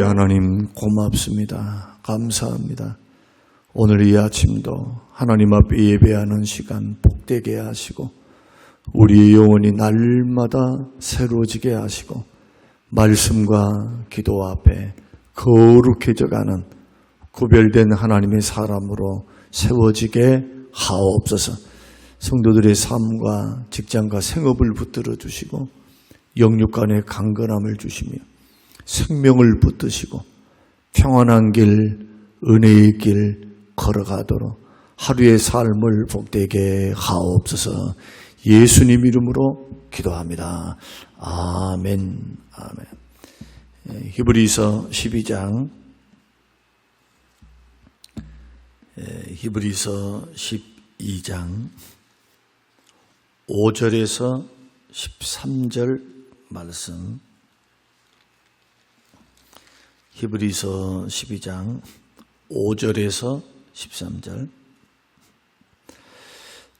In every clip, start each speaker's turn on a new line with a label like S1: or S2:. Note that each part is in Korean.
S1: 아버지 하나님 고맙습니다. 감사합니다. 오늘 이 아침도 하나님 앞에 예배하는 시간 복되게 하시고 우리의 영혼이 날마다 새로워지게 하시고 말씀과 기도 앞에 거룩해져가는 구별된 하나님의 사람으로 세워지게 하옵소서. 성도들의 삶과 직장과 생업을 붙들어 주시고 영육 간의 강건함을 주시며 생명을 붙드시고 평안한 길, 은혜의 길 걸어가도록 하루의 삶을 복되게 하옵소서. 예수님 이름으로 기도합니다. 아멘. 아멘. 히브리서 12장 히브리서 12장 5절에서 13절 말씀. 히브리서 12장 5절에서 13절.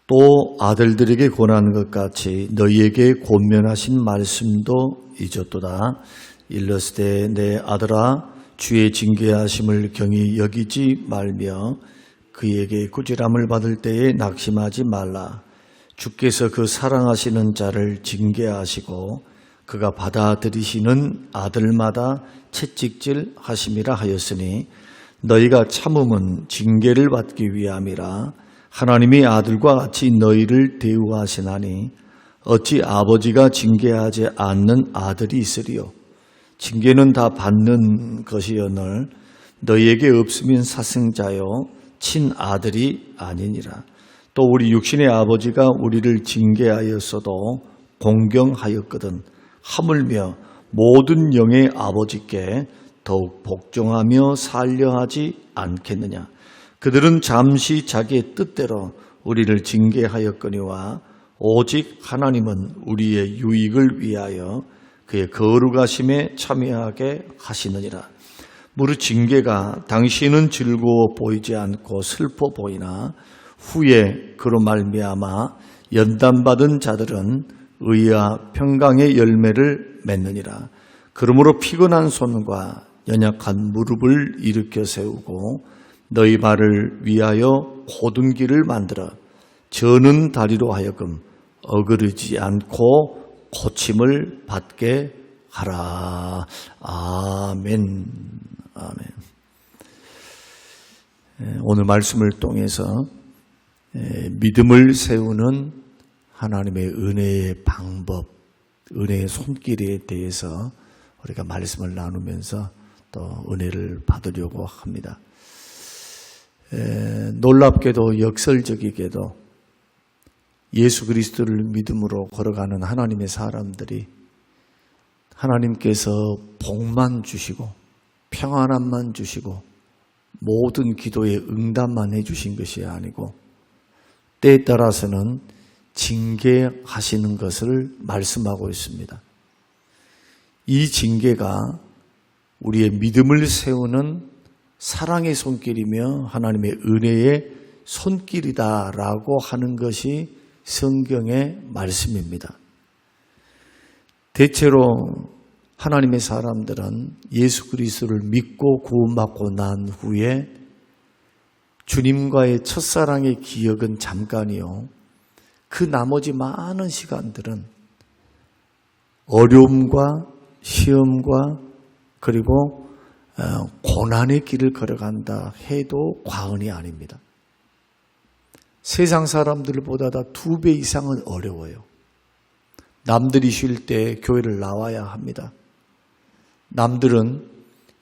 S1: 또 아들들에게 권하는 것 같이 너희에게 권면하신 말씀도 잊었도다. 일렀으되 내 아들아 주의 징계하심을 경히 여기지 말며 그에게 꾸지람을 받을 때에 낙심하지 말라. 주께서 그 사랑하시는 자를 징계하시고 그가 받아들이시는 아들마다 채찍질 하심이라 하였으니 너희가 참음은 징계를 받기 위함이라. 하나님이 아들과 같이 너희를 대우하시나니 어찌 아버지가 징계하지 않는 아들이 있으리요. 징계는 다 받는 것이여늘 너희에게 없으면 사생자요 친아들이 아니니라. 또 우리 육신의 아버지가 우리를 징계하였어도 공경하였거든 하물며 모든 영의 아버지께 더욱 복종하며 살려하지 않겠느냐. 그들은 잠시 자기의 뜻대로 우리를 징계하였거니와 오직 하나님은 우리의 유익을 위하여 그의 거룩하심에 참여하게 하시느니라. 무릇 징계가 당신은 즐거워 보이지 않고 슬퍼 보이나 후에 그로 말미암아 연단받은 자들은 의와 평강의 열매를 맺느니라. 그러므로 피곤한 손과 연약한 무릎을 일으켜 세우고 너희 발을 위하여 곧은 길을 만들어 저는 다리로 하여금 어그러지지 않고 고침을 받게 하라. 아멘. 아멘. 오늘 말씀을 통해서 믿음을 세우는 하나님의 은혜의 방법, 은혜의 손길에 대해서 우리가 말씀을 나누면서 또 은혜를 받으려고 합니다. 놀랍게도 역설적이게도 예수 그리스도를 믿음으로 걸어가는 하나님의 사람들이 하나님께서 복만 주시고 평안함만 주시고 모든 기도에 응답만 해주신 것이 아니고 때에 따라서는 징계하시는 것을 말씀하고 있습니다. 이 징계가 우리의 믿음을 세우는 사랑의 손길이며 하나님의 은혜의 손길이다라고 하는 것이 성경의 말씀입니다. 대체로 하나님의 사람들은 예수 그리스도를 믿고 구원받고 난 후에 주님과의 첫사랑의 기억은 잠깐이요. 그 나머지 많은 시간들은 어려움과 시험과 그리고 고난의 길을 걸어간다 해도 과언이 아닙니다. 세상 사람들보다 2배 이상은 어려워요. 남들이 쉴 때 교회를 나와야 합니다. 남들은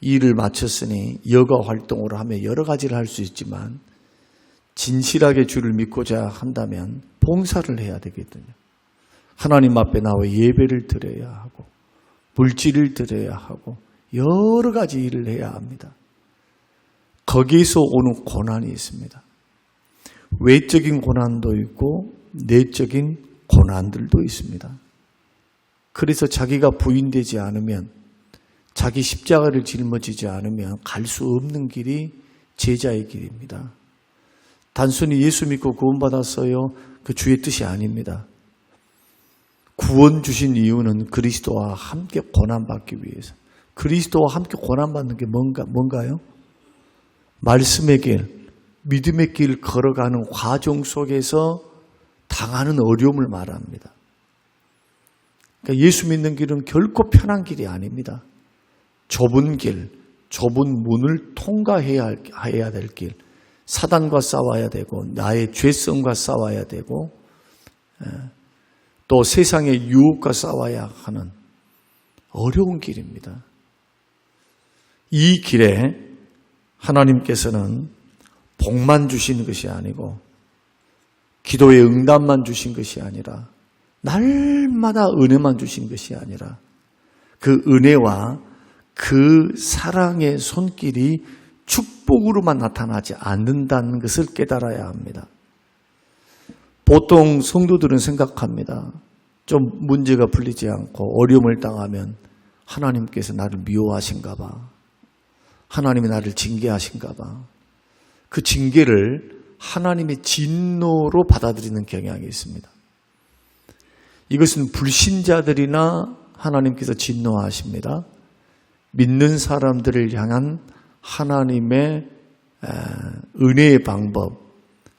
S1: 일을 마쳤으니 여가 활동으로 하며 여러 가지를 할 수 있지만 진실하게 주를 믿고자 한다면 봉사를 해야 되거든요. 하나님 앞에 나와 예배를 드려야 하고 물질을 드려야 하고 여러 가지 일을 해야 합니다. 거기에서 오는 고난이 있습니다. 외적인 고난도 있고 내적인 고난들도 있습니다. 그래서 자기가 부인되지 않으면 자기 십자가를 짊어지지 않으면 갈 수 없는 길이 제자의 길입니다. 단순히 예수 믿고 구원받았어요. 그 주의 뜻이 아닙니다. 구원 주신 이유는 그리스도와 함께 고난받기 위해서 그리스도와 함께 고난받는 게 뭔가요? 말씀의 길, 믿음의 길 걸어가는 과정 속에서 당하는 어려움을 말합니다. 그러니까 예수 믿는 길은 결코 편한 길이 아닙니다. 좁은 길, 좁은 문을 통과해야 될 길, 사단과 싸워야 되고 나의 죄성과 싸워야 되고 또 세상의 유혹과 싸워야 하는 어려운 길입니다. 이 길에 하나님께서는 복만 주신 것이 아니고 기도의 응답만 주신 것이 아니라 날마다 은혜만 주신 것이 아니라 그 은혜와 그 사랑의 손길이 축복으로만 나타나지 않는다는 것을 깨달아야 합니다. 보통 성도들은 생각합니다. 좀 문제가 풀리지 않고 어려움을 당하면 하나님께서 나를 미워하신가 봐. 하나님이 나를 징계하신가 봐. 그 징계를 하나님의 진노로 받아들이는 경향이 있습니다. 이것은 불신자들이나 하나님께서 진노하십니다. 믿는 사람들을 향한 하나님의 은혜의 방법,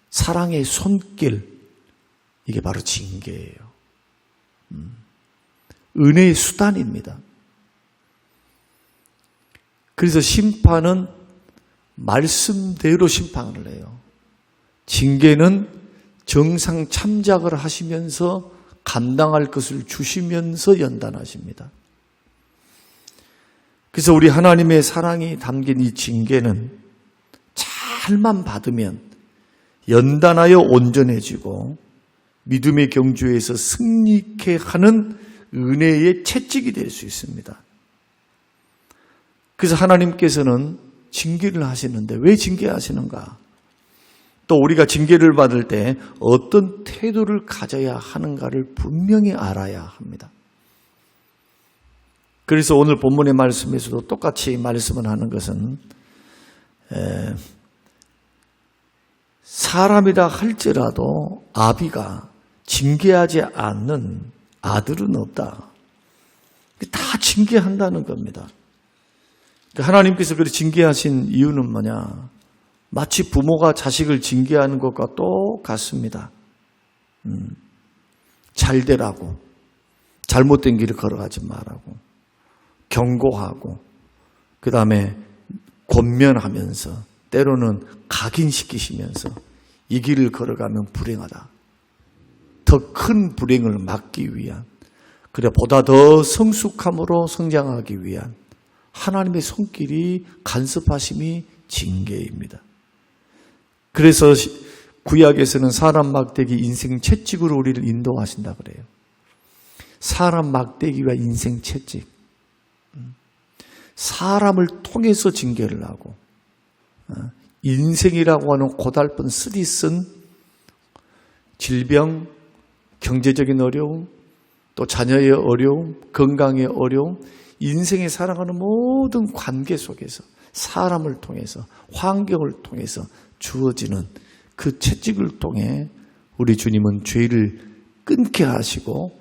S1: 사랑의 손길, 이게 바로 징계예요. 은혜의 수단입니다. 그래서 심판은 말씀대로 심판을 해요. 징계는 정상 참작을 하시면서 감당할 것을 주시면서 연단하십니다. 그래서 우리 하나님의 사랑이 담긴 이 징계는 잘만 받으면 연단하여 온전해지고 믿음의 경주에서 승리케 하는 은혜의 채찍이 될 수 있습니다. 그래서 하나님께서는 징계를 하시는데 왜 징계하시는가? 또 우리가 징계를 받을 때 어떤 태도를 가져야 하는가를 분명히 알아야 합니다. 그래서 오늘 본문의 말씀에서도 똑같이 말씀을 하는 것은 사람이라 할지라도 아비가 징계하지 않는 아들은 없다. 다 징계한다는 겁니다. 하나님께서 그렇게 징계하신 이유는 뭐냐? 마치 부모가 자식을 징계하는 것과 똑같습니다. 잘 되라고, 잘못된 길을 걸어가지 말라고, 경고하고, 그 다음에 권면하면서, 때로는 각인시키시면서 이 길을 걸어가면 불행하다. 더 큰 불행을 막기 위한, 그래 보다 더 성숙함으로 성장하기 위한 하나님의 손길이 간섭하심이 징계입니다. 그래서 구약에서는 사람 막대기 인생 채찍으로 우리를 인도하신다 그래요. 사람 막대기와 인생 채찍. 사람을 통해서 징계를 하고 인생이라고 하는 고달픈 쓰디쓴 질병, 경제적인 어려움, 또 자녀의 어려움, 건강의 어려움, 인생에 살아가는 모든 관계 속에서 사람을 통해서 환경을 통해서 주어지는 그 채찍을 통해 우리 주님은 죄를 끊게 하시고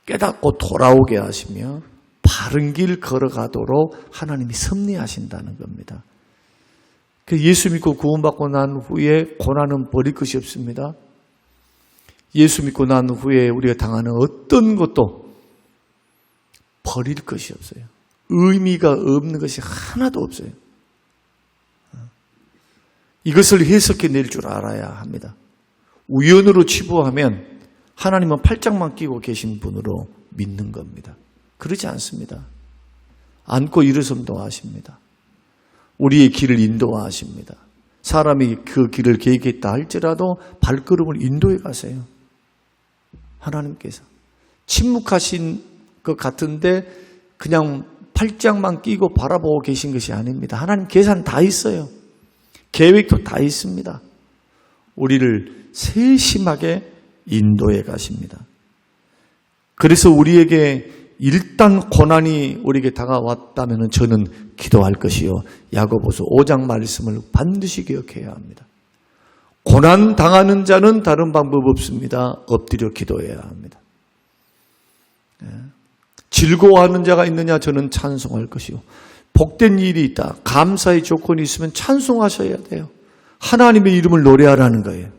S1: 깨닫고 돌아오게 하시며 바른 길 걸어가도록 하나님이 섭리하신다는 겁니다. 예수 믿고 구원받고 난 후에 고난은 버릴 것이 없습니다. 예수 믿고 난 후에 우리가 당하는 어떤 것도 버릴 것이 없어요. 의미가 없는 것이 하나도 없어요. 이것을 해석해낼 줄 알아야 합니다. 우연으로 치부하면 하나님은 팔짱만 끼고 계신 분으로 믿는 겁니다. 그러지 않습니다. 안고 일어섬도 하십니다. 우리의 길을 인도하십니다. 사람이 그 길을 계획했다 할지라도 발걸음을 인도해 가세요. 하나님께서 침묵하신 것 같은데 그냥 팔짱만 끼고 바라보고 계신 것이 아닙니다. 하나님 계산 다 있어요. 계획도 다 있습니다. 우리를 세심하게 인도해 가십니다. 그래서 우리에게 일단 고난이 우리에게 다가왔다면 저는 기도할 것이요. 야고보서 5장 말씀을 반드시 기억해야 합니다. 고난 당하는 자는 다른 방법 없습니다. 엎드려 기도해야 합니다. 즐거워하는 자가 있느냐? 저는 찬송할 것이요. 복된 일이 있다. 감사의 조건이 있으면 찬송하셔야 돼요. 하나님의 이름을 노래하라는 거예요.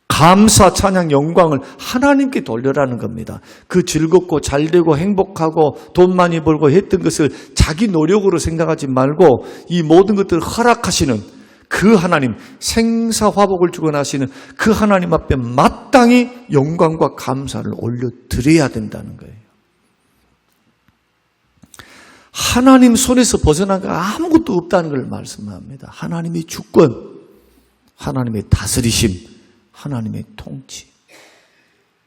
S1: 감사, 찬양, 영광을 하나님께 돌려라는 겁니다. 그 즐겁고 잘되고 행복하고 돈 많이 벌고 했던 것을 자기 노력으로 생각하지 말고 이 모든 것들을 허락하시는 그 하나님, 생사화복을 주관하시는 그 하나님 앞에 마땅히 영광과 감사를 올려드려야 된다는 거예요. 하나님 손에서 벗어난 거 아무것도 없다는 걸 말씀합니다. 하나님의 주권, 하나님의 다스리심, 하나님의 통치.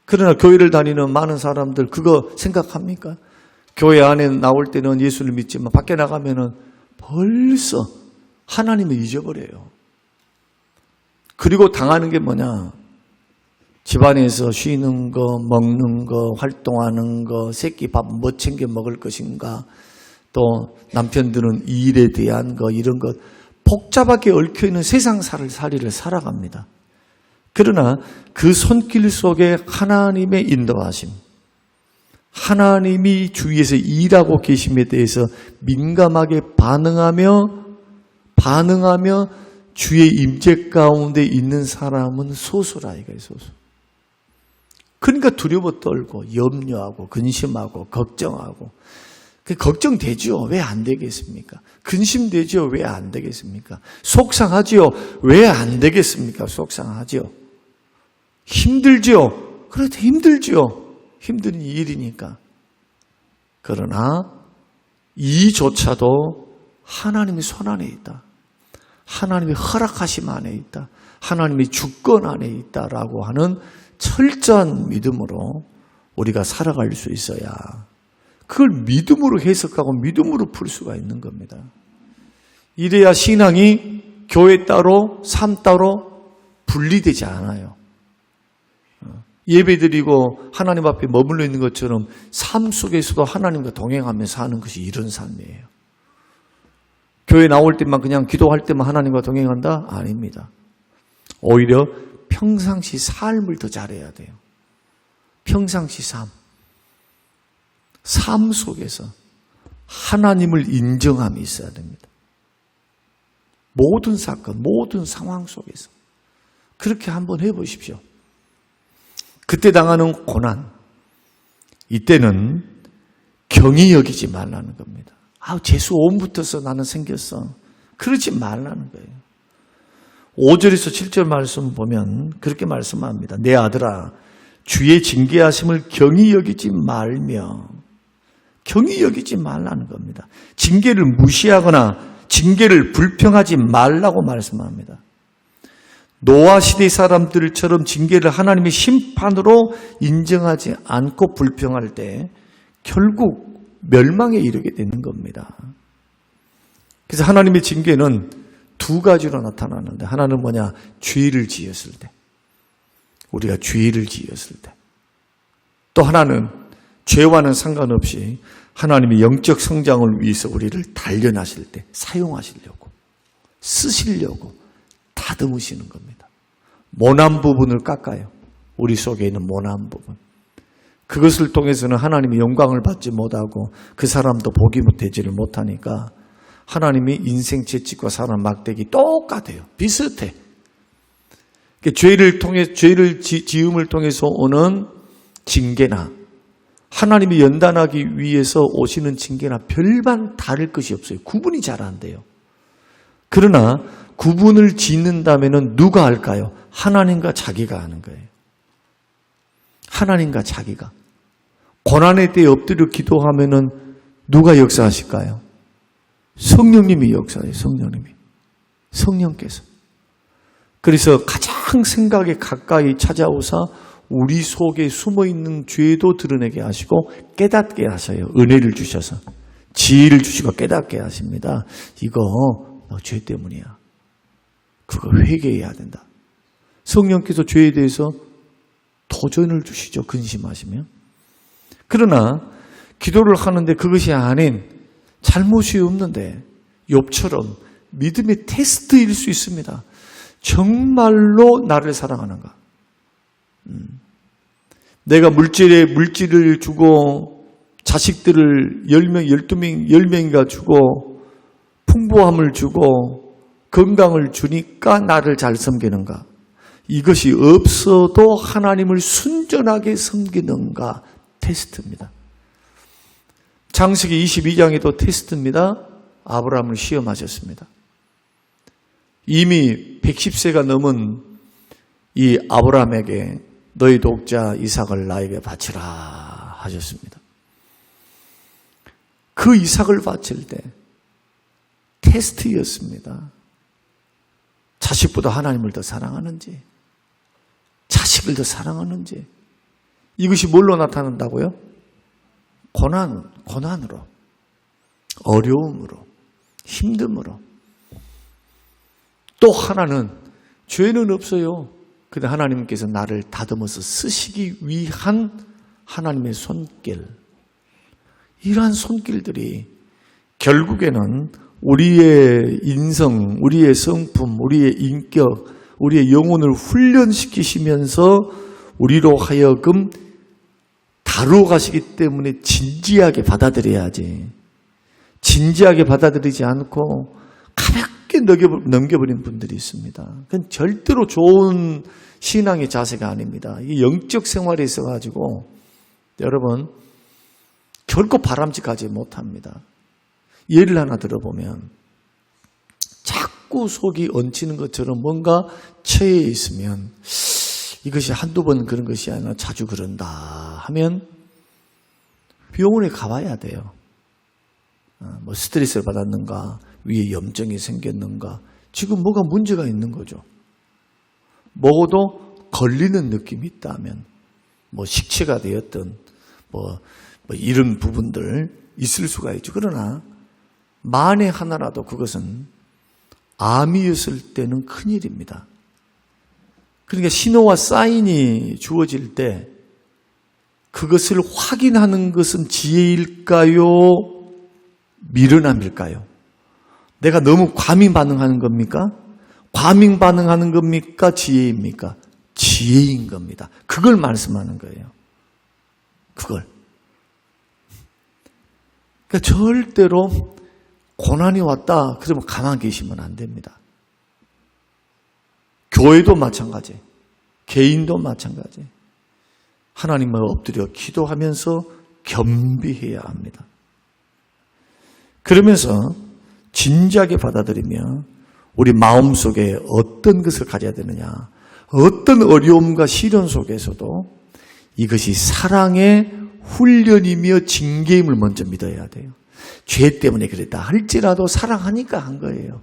S1: 그러나 교회를 다니는 많은 사람들 그거 생각합니까? 교회 안에 나올 때는 예수를 믿지만 밖에 나가면은 벌써 하나님을 잊어버려요. 그리고 당하는 게 뭐냐? 집안에서 쉬는 거, 먹는 거, 활동하는 거, 새끼 밥 뭐 챙겨 먹을 것인가, 또 남편들은 일에 대한 거, 이런 것 복잡하게 얽혀있는 세상살이를 살아갑니다. 그러나 그 손길 속에 하나님의 인도하심, 하나님이 주위에서 일하고 계심에 대해서 민감하게 반응하며 주의 임재 가운데 있는 사람은 소수라 이거예요. 소수. 그러니까 두려워 떨고 염려하고 근심하고 걱정하고. 걱정되죠. 왜 안 되겠습니까? 근심되죠. 왜 안 되겠습니까? 속상하지요. 왜 안 되겠습니까? 속상하지요. 힘들죠. 그래도 힘들죠. 힘든 일이니까. 그러나 이조차도 하나님의 손 안에 있다. 하나님의 허락하심 안에 있다. 하나님의 주권 안에 있다라고 하는 철저한 믿음으로 우리가 살아갈 수 있어야 그걸 믿음으로 해석하고 믿음으로 풀 수가 있는 겁니다. 이래야 신앙이 교회 따로 삶 따로 분리되지 않아요. 예배드리고 하나님 앞에 머물러 있는 것처럼 삶 속에서도 하나님과 동행하면서 사는 것이 이런 삶이에요. 교회 나올 때만 그냥 기도할 때만 하나님과 동행한다? 아닙니다. 오히려 평상시 삶을 더 잘해야 돼요. 평상시 삶 속에서 하나님을 인정함이 있어야 됩니다. 모든 사건, 모든 상황 속에서 그렇게 한번 해보십시오. 그때 당하는 고난, 이때는 경히 여기지 말라는 겁니다. 재수 온 붙어서 나는 생겼어. 그러지 말라는 거예요. 5절에서 7절 말씀 보면 그렇게 말씀합니다. 내 아들아, 주의 징계하심을 경히 여기지 말며, 경히 여기지 말라는 겁니다. 징계를 무시하거나 징계를 불평하지 말라고 말씀합니다. 노아 시대 사람들처럼 징계를 하나님의 심판으로 인정하지 않고 불평할 때 결국 멸망에 이르게 되는 겁니다. 그래서 하나님의 징계는 두 가지로 나타나는데, 하나는 뭐냐? 죄를 지었을 때, 우리가 죄를 지었을 때, 또 하나는 죄와는 상관없이 하나님의 영적 성장을 위해서 우리를 단련하실 때 사용하시려고, 쓰시려고 다듬으시는 겁니다. 모난 부분을 깎아요. 우리 속에 있는 모난 부분. 그것을 통해서는 하나님의 영광을 받지 못하고 그 사람도 복이 되지를 못하니까 하나님이 인생 채찍과 사람 막대기 똑같아요. 비슷해. 죄를 통해, 지음을 통해서 오는 징계나 하나님이 연단하기 위해서 오시는 징계나 별반 다를 것이 없어요. 구분이 잘 안 돼요. 그러나 구분을 짓는다면 누가 할까요? 하나님과 자기가 하는 거예요. 하나님과 자기가. 고난의 때에 엎드려 기도하면은 누가 역사하실까요? 성령님이 역사해요. 성령께서. 그래서 가장 생각에 가까이 찾아오사 우리 속에 숨어있는 죄도 드러내게 하시고 깨닫게 하셔요. 은혜를 주셔서. 지혜를 주시고 깨닫게 하십니다. 이거 너 죄 때문이야. 그거 회개해야 된다. 성령께서 죄에 대해서 도전을 주시죠. 근심하시면. 그러나 기도를 하는데 그것이 아닌, 잘못이 없는데 욥처럼 믿음의 테스트일 수 있습니다. 정말로 나를 사랑하는가? 내가 물질을 주고 자식들을 10명, 12명, 10명이가 주고 풍부함을 주고 건강을 주니까 나를 잘 섬기는가? 이것이 없어도 하나님을 순전하게 섬기는가? 테스트입니다. 창세기 22장에도 테스트입니다. 아브라함을 시험하셨습니다. 이미 110세가 넘은 이 아브라함에게 너희 독자 이삭을 나에게 바치라 하셨습니다. 그 이삭을 바칠 때 테스트였습니다. 자식보다 하나님을 더 사랑하는지, 자식을 더 사랑하는지. 이것이 뭘로 나타난다고요? 고난으로, 어려움으로, 힘듦으로. 또 하나는 죄는 없어요. 근데 하나님께서 나를 다듬어서 쓰시기 위한 하나님의 손길. 이러한 손길들이 결국에는 우리의 인성, 우리의 성품, 우리의 인격, 우리의 영혼을 훈련시키시면서 우리로 하여금 다루어 가시기 때문에 진지하게 받아들여야지. 진지하게 받아들이지 않고 가볍게 넘겨버린 분들이 있습니다. 그건 절대로 좋은 신앙의 자세가 아닙니다. 이 영적 생활에 있어가지고 여러분 결코 바람직하지 못합니다. 예를 하나 들어보면 자꾸 속이 얹히는 것처럼 뭔가 처해 있으면 이것이 한두 번 그런 것이 아니라 자주 그런다 하면 병원에 가봐야 돼요. 뭐 스트레스를 받았는가, 위에 염증이 생겼는가, 지금 뭐가 문제가 있는 거죠. 먹어도 걸리는 느낌이 있다면 뭐 식체가 되었든 뭐 이런 부분들 있을 수가 있죠. 그러나 만에 하나라도 그것은 암이었을 때는 큰일입니다. 그러니까 신호와 사인이 주어질 때 그것을 확인하는 것은 지혜일까요? 미련함일까요? 내가 너무 과민 반응하는 겁니까? 과민 반응하는 겁니까? 지혜입니까? 지혜인 겁니다. 그걸 말씀하는 거예요. 그걸. 그러니까 절대로 고난이 왔다 그러면 가만히 계시면 안 됩니다. 교회도 마찬가지, 개인도 마찬가지. 하나님을 엎드려 기도하면서 겸비해야 합니다. 그러면서 진지하게 받아들이며 우리 마음속에 어떤 것을 가져야 되느냐, 어떤 어려움과 시련 속에서도 이것이 사랑의 훈련이며 징계임을 먼저 믿어야 돼요. 죄 때문에 그랬다 할지라도 사랑하니까 한 거예요.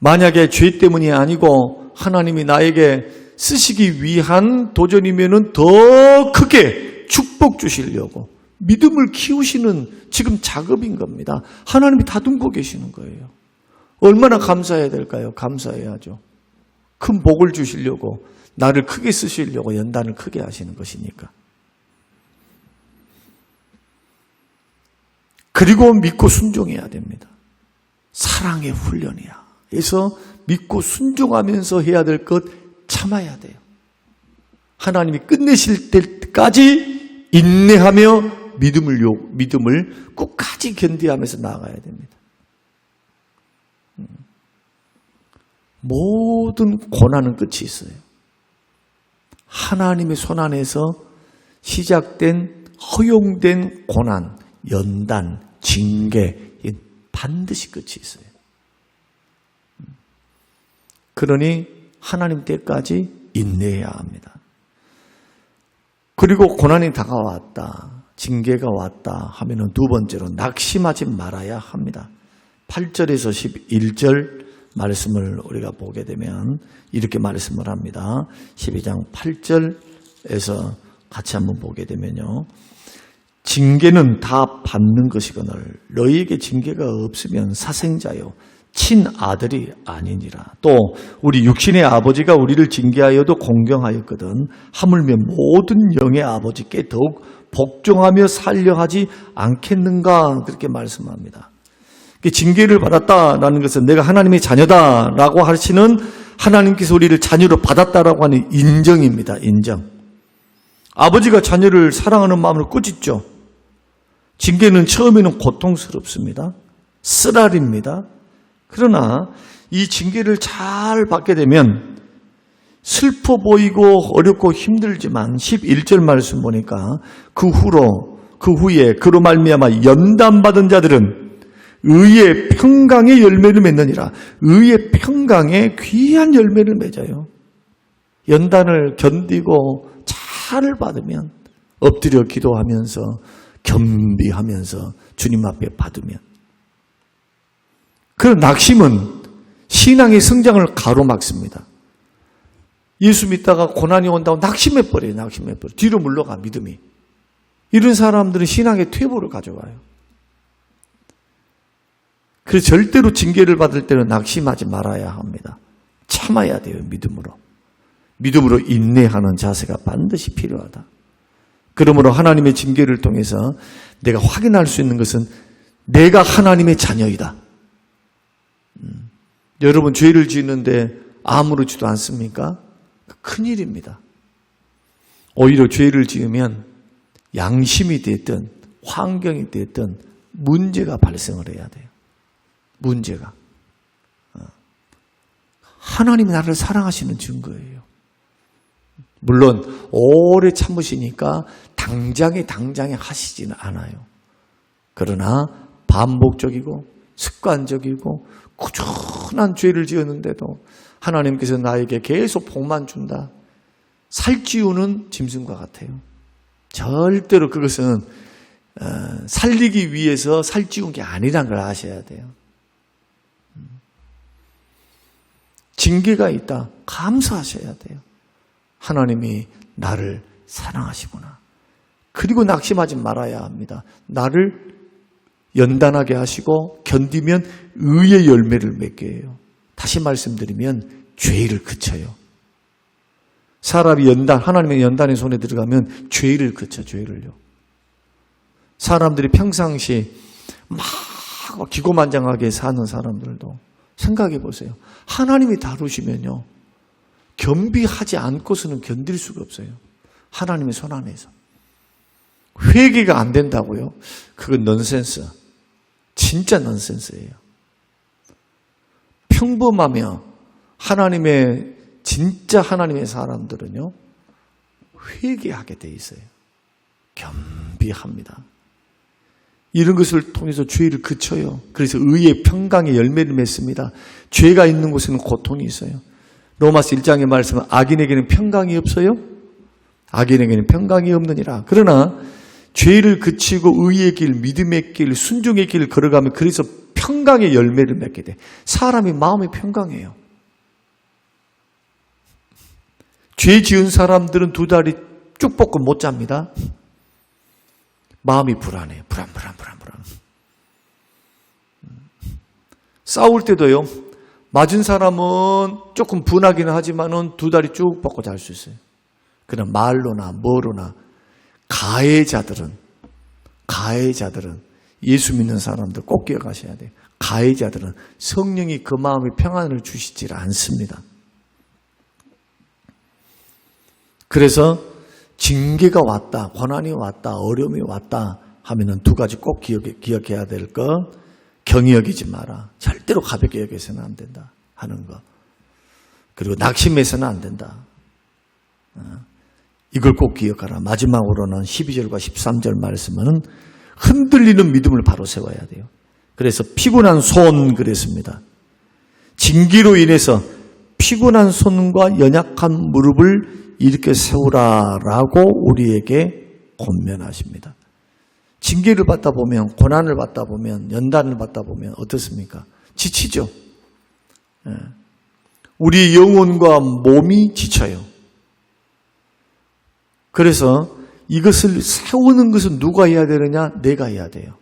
S1: 만약에 죄 때문이 아니고 하나님이 나에게 쓰시기 위한 도전이면은 더 크게 축복 주시려고 믿음을 키우시는 지금 작업인 겁니다. 하나님이 다듬고 계시는 거예요. 얼마나 감사해야 될까요? 감사해야죠. 큰 복을 주시려고, 나를 크게 쓰시려고 연단을 크게 하시는 것이니까. 그리고 믿고 순종해야 됩니다. 사랑의 훈련이야. 그래서 믿고 순종하면서 해야 될 것 참아야 돼요. 하나님이 끝내실 때까지 인내하며 믿음을 끝까지 견디하면서 나아가야 됩니다. 모든 고난은 끝이 있어요. 하나님의 손안에서 시작된 허용된 고난, 연단, 징계 반드시 끝이 있어요. 그러니 하나님 때까지 인내해야 합니다. 그리고 고난이 다가왔다, 징계가 왔다 하면은 두 번째로 낙심하지 말아야 합니다. 8절에서 11절 말씀을 우리가 보게 되면 이렇게 말씀을 합니다. 12장 8절에서 같이 한번 보게 되면요. 징계는 다 받는 것이거늘 너희에게 징계가 없으면 사생자요 친아들이 아니니라. 또 우리 육신의 아버지가 우리를 징계하여도 공경하였거든 하물며 모든 영의 아버지께 더욱 복종하며 살려하지 않겠는가, 그렇게 말씀합니다. 징계를 받았다라는 것은 내가 하나님의 자녀다라고 하시는, 하나님께서 우리를 자녀로 받았다라고 하는 인정입니다. 인정. 아버지가 자녀를 사랑하는 마음을 꾸짖죠. 징계는 처음에는 고통스럽습니다. 쓰라립니다. 그러나 이 징계를 잘 받게 되면 슬퍼 보이고 어렵고 힘들지만 11절 말씀 보니까 그 후에 그로 말미암아 연단받은 자들은 의의 평강의 열매를 맺느니라. 의의 평강의 귀한 열매를 맺어요. 연단을 견디고 잘 받으면 엎드려 기도하면서 겸비하면서 주님 앞에 받으면, 그런 낙심은 신앙의 성장을 가로막습니다. 예수 믿다가 고난이 온다고 낙심해버려요. 뒤로 물러가, 믿음이. 이런 사람들은 신앙의 퇴보를 가져와요. 그래서 절대로 징계를 받을 때는 낙심하지 말아야 합니다. 참아야 돼요. 믿음으로 인내하는 자세가 반드시 필요하다. 그러므로 하나님의 징계를 통해서 내가 확인할 수 있는 것은 내가 하나님의 자녀이다. 여러분, 죄를 지는데 아무렇지도 않습니까? 큰일입니다. 오히려 죄를 지으면 양심이 됐든 환경이 됐든 문제가 발생을 해야 돼요. 문제가. 하나님이 나를 사랑하시는 증거예요. 물론 오래 참으시니까 당장에 하시지는 않아요. 그러나 반복적이고 습관적이고 꾸준한 죄를 지었는데도 하나님께서 나에게 계속 복만 준다. 살찌우는 짐승과 같아요. 절대로 그것은 살리기 위해서 살찌운 게 아니란 걸 아셔야 돼요. 징계가 있다. 감사하셔야 돼요. 하나님이 나를 사랑하시구나. 그리고 낙심하지 말아야 합니다. 나를 연단하게 하시고 견디면 의의 열매를 맺게 해요. 다시 말씀드리면 죄를 그쳐요. 사람이 하나님의 연단의 손에 들어가면 죄를 그쳐, 죄를요. 사람들이 평상시 막 기고만장하게 사는 사람들도 생각해 보세요. 하나님이 다루시면요, 겸비하지 않고서는 견딜 수가 없어요. 하나님의 손 안에서. 회개가 안 된다고요? 그건 넌센스. 진짜 넌센스예요. 평범하며 진짜 하나님의 사람들은요, 회개하게 돼 있어요. 겸비합니다. 이런 것을 통해서 죄를 그쳐요. 그래서 의의 평강의 열매를 맺습니다. 죄가 있는 곳에는 고통이 있어요. 로마서 1장의 말씀은 악인에게는 평강이 없어요? 악인에게는 평강이 없느니라. 그러나 죄를 그치고 의의 길, 믿음의 길, 순종의 길을 걸어가면 그래서 평강의 열매를 맺게 돼. 사람이 마음이 평강해요. 죄 지은 사람들은 두 다리 쭉 뻗고 못 잡니다. 마음이 불안해요. 불안. 싸울 때도요, 맞은 사람은 조금 분하기는 하지만은 두 다리 쭉 뻗고 잘 수 있어요. 그러나 말로나 뭐로나 가해자들은 예수 믿는 사람들 꼭 기억하셔야 돼요. 가해자들은 성령이 그 마음에 평안을 주시지 않습니다. 그래서 징계가 왔다, 고난이 왔다, 어려움이 왔다 하면은 두 가지 꼭 기억해야 될 것. 경히 여기지 마라. 절대로 가볍게 여겨서는 안 된다 하는 것. 그리고 낙심해서는 안 된다. 이걸 꼭 기억하라. 마지막으로는 12절과 13절 말씀은 흔들리는 믿음을 바로 세워야 돼요. 그래서 피곤한 손 그랬습니다. 징계로 인해서 피곤한 손과 연약한 무릎을 일으켜 세우라라고 우리에게 권면하십니다. 징계를 받다 보면, 고난을 받다 보면, 연단을 받다 보면 어떻습니까? 지치죠. 우리 영혼과 몸이 지쳐요. 그래서 이것을 세우는 것은 누가 해야 되느냐? 내가 해야 돼요.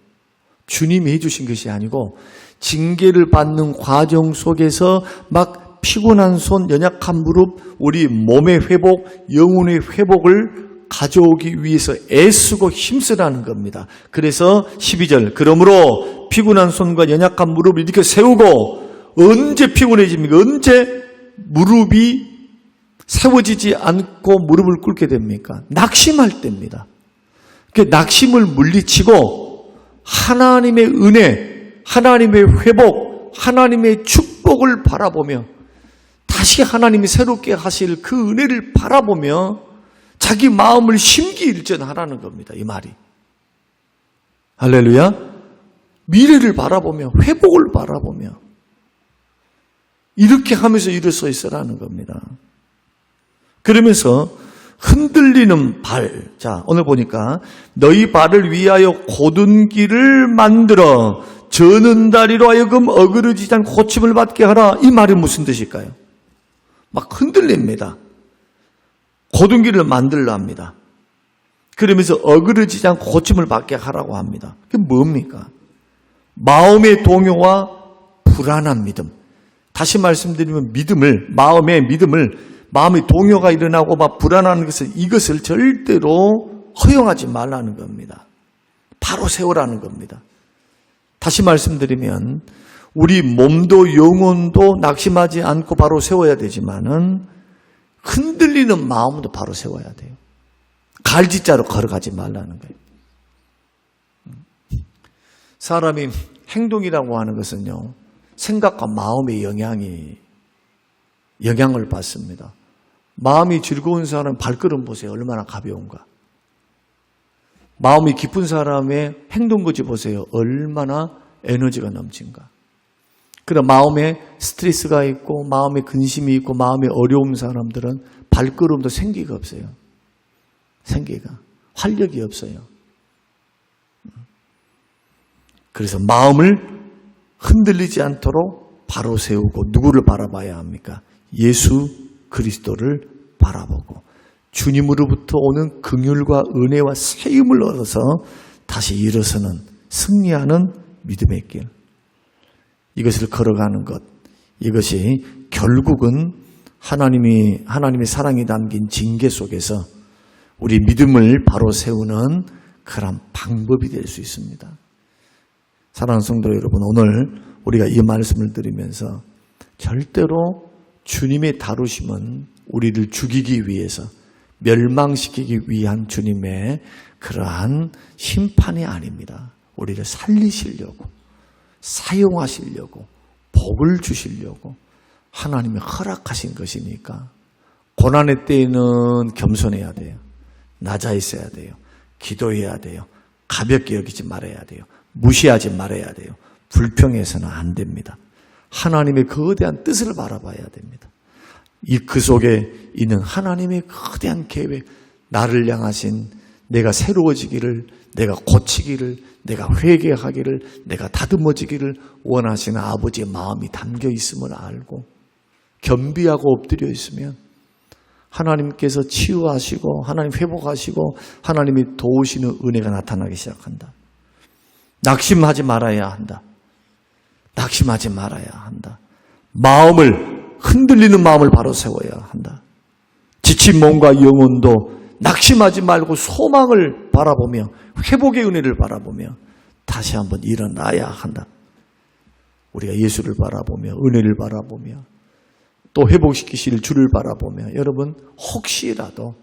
S1: 주님이 해주신 것이 아니고 징계를 받는 과정 속에서 막 피곤한 손, 연약한 무릎, 우리 몸의 회복, 영혼의 회복을 가져오기 위해서 애쓰고 힘쓰라는 겁니다. 그래서 12절, 그러므로 피곤한 손과 연약한 무릎을 이렇게 세우고, 언제 피곤해집니까? 언제 무릎이 세워지지 않고 무릎을 꿇게 됩니까? 낙심할 때입니다. 그 낙심을 물리치고 하나님의 은혜, 하나님의 회복, 하나님의 축복을 바라보며 다시 하나님이 새롭게 하실 그 은혜를 바라보며 자기 마음을 심기일전하라는 겁니다. 이 말이. 할렐루야. 미래를 바라보며 회복을 바라보며 이렇게 하면서 일어서 있으라는 겁니다. 그러면서 흔들리는 발. 자, 오늘 보니까 너희 발을 위하여 곧은 길을 만들어 저는 다리로 하여금 어그러지지 않고 고침을 받게 하라. 이 말이 무슨 뜻일까요? 막 흔들립니다. 곧은 길을 만들라 합니다. 그러면서 어그러지지 않고 고침을 받게 하라고 합니다. 그게 뭡니까? 마음의 동요와 불안한 믿음. 다시 말씀드리면 마음의 동요가 일어나고 막 불안한 이것을 절대로 허용하지 말라는 겁니다. 바로 세우라는 겁니다. 다시 말씀드리면 우리 몸도 영혼도 낙심하지 않고 바로 세워야 되지만은 흔들리는 마음도 바로 세워야 돼요. 갈지자로 걸어가지 말라는 거예요. 사람이 행동이라고 하는 것은요, 생각과 마음의 영향을 받습니다. 마음이 즐거운 사람 발걸음 보세요. 얼마나 가벼운가. 마음이 기쁜 사람의 행동거지 보세요. 얼마나 에너지가 넘친가. 그럼 마음에 스트레스가 있고 마음에 근심이 있고 마음에 어려운 사람들은 발걸음도 생기가 없어요. 활력이 없어요. 그래서 마음을 흔들리지 않도록 바로 세우고 누구를 바라봐야 합니까? 예수 그리스도를 바라보고 주님으로부터 오는 긍휼과 은혜와 세움을 얻어서 다시 일어서는 승리하는 믿음의 길. 이것을 걸어가는 것. 이것이 결국은 하나님의 사랑이 담긴 징계 속에서 우리 믿음을 바로 세우는 그런 방법이 될 수 있습니다. 사랑하는 성도 여러분, 오늘 우리가 이 말씀을 들으면서 절대로 주님의 다루심은 우리를 죽이기 위해서, 멸망시키기 위한 주님의 그러한 심판이 아닙니다. 우리를 살리시려고, 사용하시려고, 복을 주시려고 하나님이 허락하신 것이니까 고난의 때에는 겸손해야 돼요. 낮아 있어야 돼요. 기도해야 돼요. 가볍게 여기지 말아야 돼요. 무시하지 말아야 돼요. 불평해서는 안 됩니다. 하나님의 거대한 뜻을 바라봐야 됩니다. 그 속에 있는 하나님의 거대한 계획, 나를 향하신 내가 새로워지기를, 내가 고치기를, 내가 회개하기를, 내가 다듬어지기를 원하시는 아버지의 마음이 담겨 있음을 알고 겸비하고 엎드려 있으면 하나님께서 치유하시고 하나님 회복하시고 하나님이 도우시는 은혜가 나타나기 시작한다. 낙심하지 말아야 한다. 낙심하지 말아야 한다. 흔들리는 마음을 바로 세워야 한다. 지친 몸과 영혼도 낙심하지 말고 소망을 바라보며 회복의 은혜를 바라보며 다시 한번 일어나야 한다. 우리가 예수를 바라보며 은혜를 바라보며 또 회복시키실 주를 바라보며 여러분 혹시라도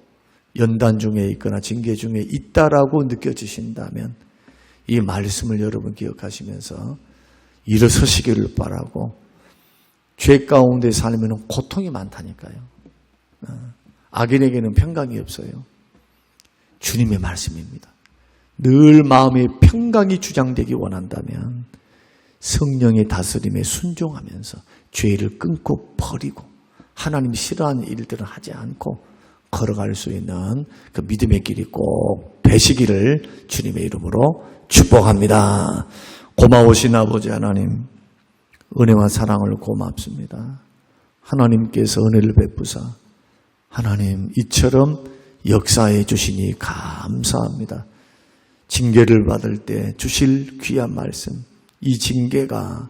S1: 연단 중에 있거나 징계 중에 있다라고 느껴지신다면 이 말씀을 여러분 기억하시면서 일어서시기를 바라고, 죄 가운데 살면 고통이 많다니까요. 악인에게는 평강이 없어요. 주님의 말씀입니다. 늘 마음에 평강이 주장되기 원한다면 성령의 다스림에 순종하면서 죄를 끊고 버리고 하나님이 싫어하는 일들을 하지 않고 걸어갈 수 있는 그 믿음의 길이 꼭 되시기를 주님의 이름으로 축복합니다. 고마우신 아버지 하나님, 은혜와 사랑을 고맙습니다. 하나님께서 은혜를 베푸사 하나님 이처럼 역사해 주시니 감사합니다. 징계를 받을 때 주실 귀한 말씀, 이 징계가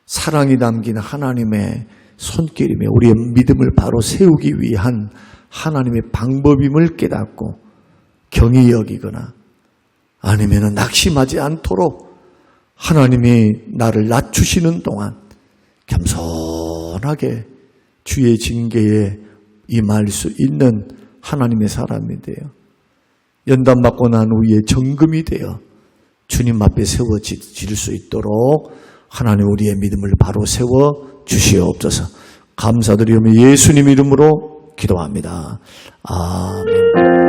S1: 사랑이 담긴 하나님의 손길이며 우리의 믿음을 바로 세우기 위한 하나님의 방법임을 깨닫고 경히 여기거나 아니면 낙심하지 않도록 하나님이 나를 낮추시는 동안 겸손하게 주의 징계에 임할 수 있는 하나님의 사람이 되어 연단받고 난 후에 정금이 되어 주님 앞에 세워질 수 있도록 하나님 우리의 믿음을 바로 세워 주시옵소서. 감사드리며 예수님 이름으로 기도합니다. 아멘.